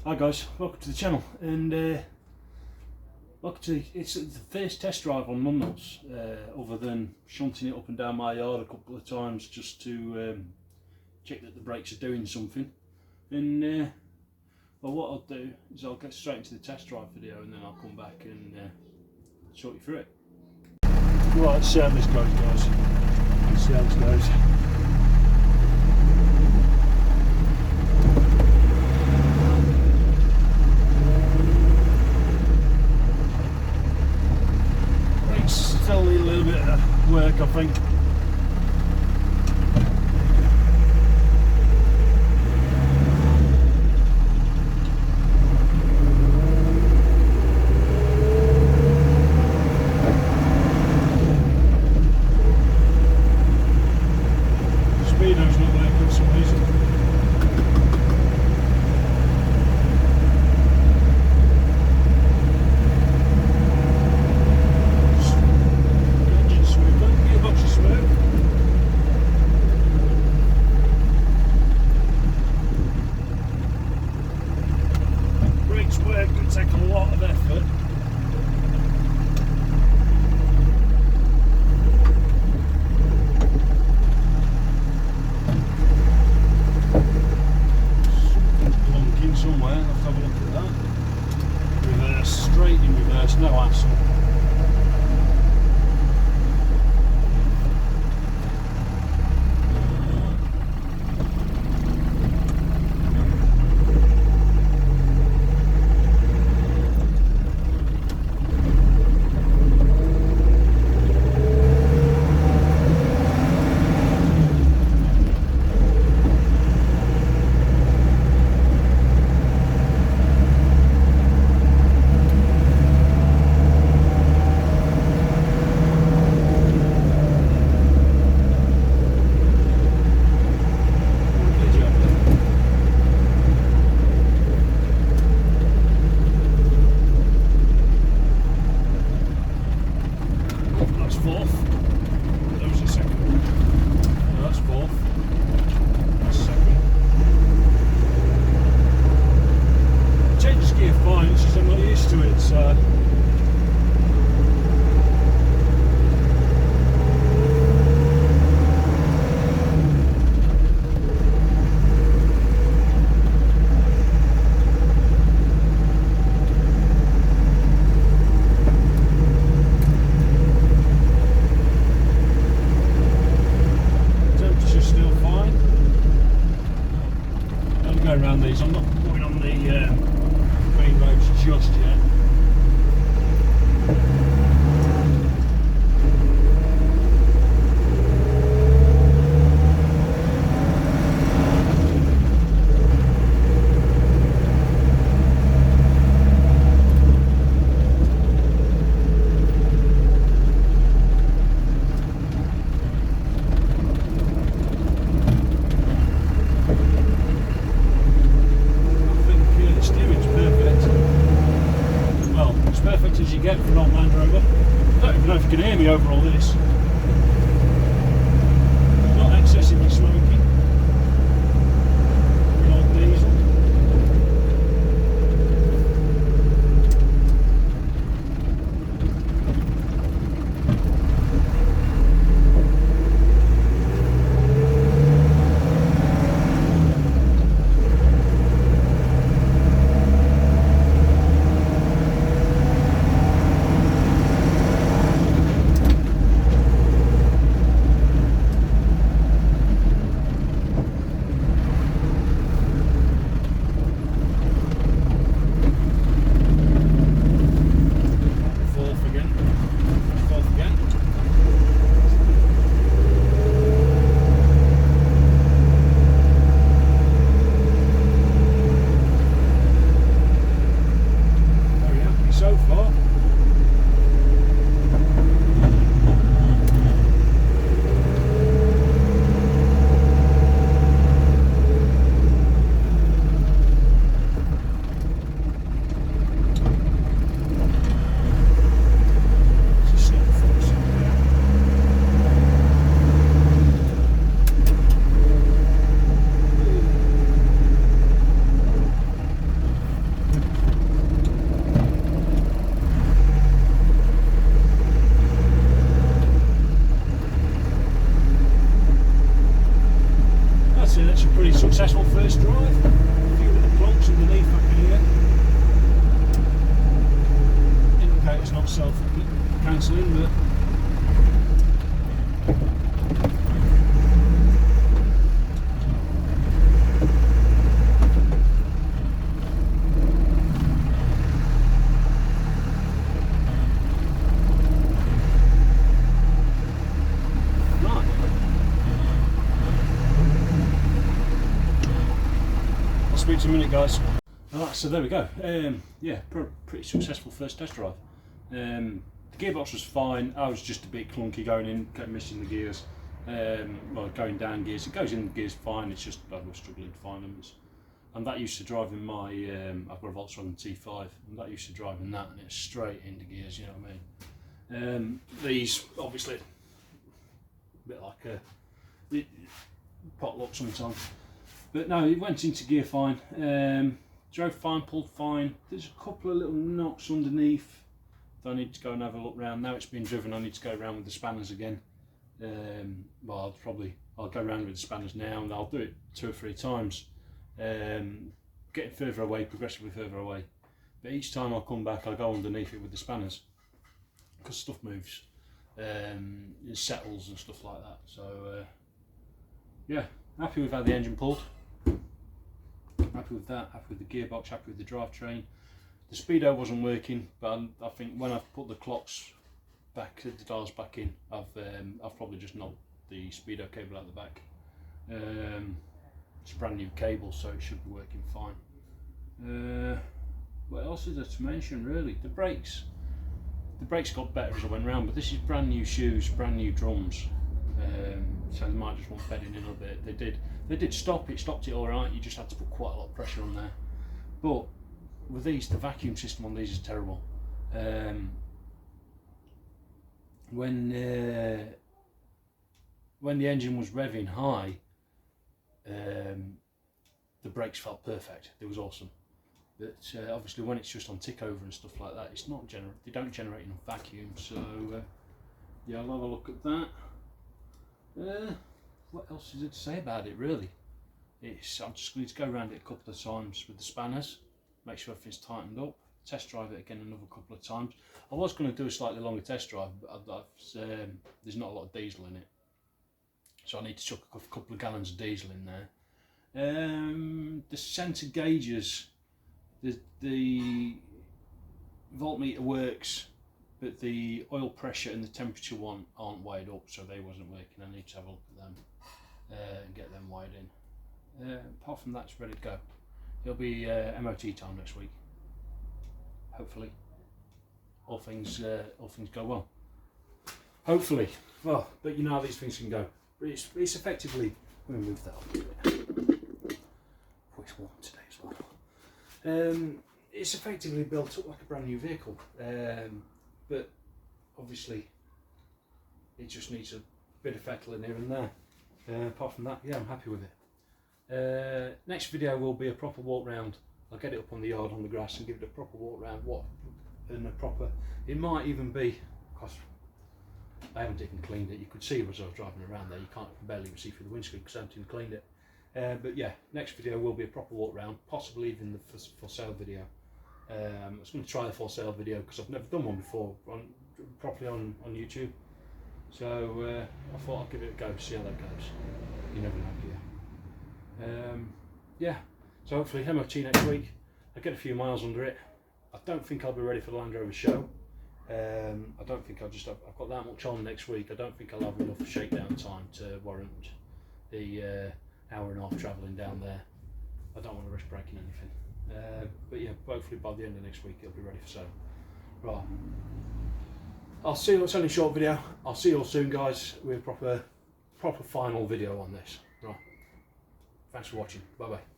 Hi guys, welcome to the channel, and welcome to it's the first test drive on Numb, other than shunting it up and down my yard a couple of times just to check that the brakes are doing something. And well, what I'll do is I'll get straight into the test drive video and then I'll come back and talk you through it. Right, let's see how this goes, guys. Let's see how this goes. Still need a little bit of work, I think. Speedo's not working for some reason. Work would take a lot of effort. Something's blunking somewhere, I'll have to have a look at that. Reverse, straight in reverse, no hassle. Around these, I'm not going on the main roads just yet. Steering's perfect. say that's a pretty successful first drive. A few of the clunks underneath back here. Indicator's not self-cancelling, but speak to you in a minute, guys. Alright, so there we go. Yeah, pretty successful first test drive. The gearbox was fine. I was just a bit clunky going in, kept missing the gears. Well, going down gears. It goes in the gears fine. It's just I was struggling to find them. I'm that used to driving my. I've got a Volkswagen T5. I'm that used to driving that, and it's straight into gears. You know what I mean? These obviously a bit like a potluck sometimes. But no, it went into gear fine, drove fine, pulled fine. There's a couple of little knocks underneath that I need to go and have a look round. Now it's been driven, I need to go around with the spanners again. Well, I'll go around with the spanners now, and I'll do it 2 or 3 times. Getting further away, progressively further away. But each time I'll come back, I'll go underneath it with the spanners, because stuff moves, it settles and stuff like that. So yeah, happy with how the engine pulled. Happy with that, happy with the gearbox, happy with the drivetrain. The speedo wasn't working, but I think when I've put the clocks back, the dials back in, I've probably just knocked the speedo cable out the back. It's a brand new cable, so it should be working fine. What else is there to mention really? The brakes got better as I went round, but this is brand new shoes, brand new drums. So they might just want bedding in a bit. They did stop it, stopped it all right. You just had to put quite a lot of pressure on there. But with these, the vacuum system on these is terrible. When the engine was revving high, the brakes felt perfect. It was awesome. But obviously, when it's just on tick over and stuff like that, it's not they don't generate enough vacuum. So yeah, I'll have a look at that. What else is there to say about it really? I'm just going to go around it a couple of times with the spanners, make sure everything's tightened up, test drive it again another couple of times. I was going to do a slightly longer test drive, but there's not a lot of diesel in it, so I need to chuck a couple of gallons of diesel in there. The centre gauges, the voltmeter works, but the oil pressure and the temperature one aren't wired up, so they wasn't working. I need to have a look at them and get them wired in. Apart from that, it's ready to go. It'll be MOT time next week, hopefully. All things go well. Hopefully. Well, but you know how these things can go. It's effectively. Let me move that up a bit. Oh, it's warm today as well. It's effectively built up like a brand new vehicle. But obviously it just needs a bit of fettle in here and there. Apart from that, yeah, I'm happy with it. Next video will be a proper walk round. I'll get it up on the yard on the grass and give it a proper walk round. It might even be, because I haven't even cleaned it. You could see as I was driving around there, you can't barely even see through the windscreen because I haven't even cleaned it. But yeah, next video will be a proper walk round, possibly even the for sale video. I was going to try the for sale video because I've never done one before properly on YouTube. So I thought I'd give it a go, see how that goes. You never know, yeah. So hopefully MOT next week. I get a few miles under it. I don't think I'll be ready for the Land Rover show. I don't think I've got that much on next week. I don't think I'll have enough shakedown time to warrant the hour and a half travelling down there. I don't want to risk breaking anything. But yeah, hopefully by the end of next week it'll be ready for sale. Right. I'll see you. It's only a short video. I'll see you all soon, guys, with a proper final video on this. Right. Thanks for watching. Bye bye.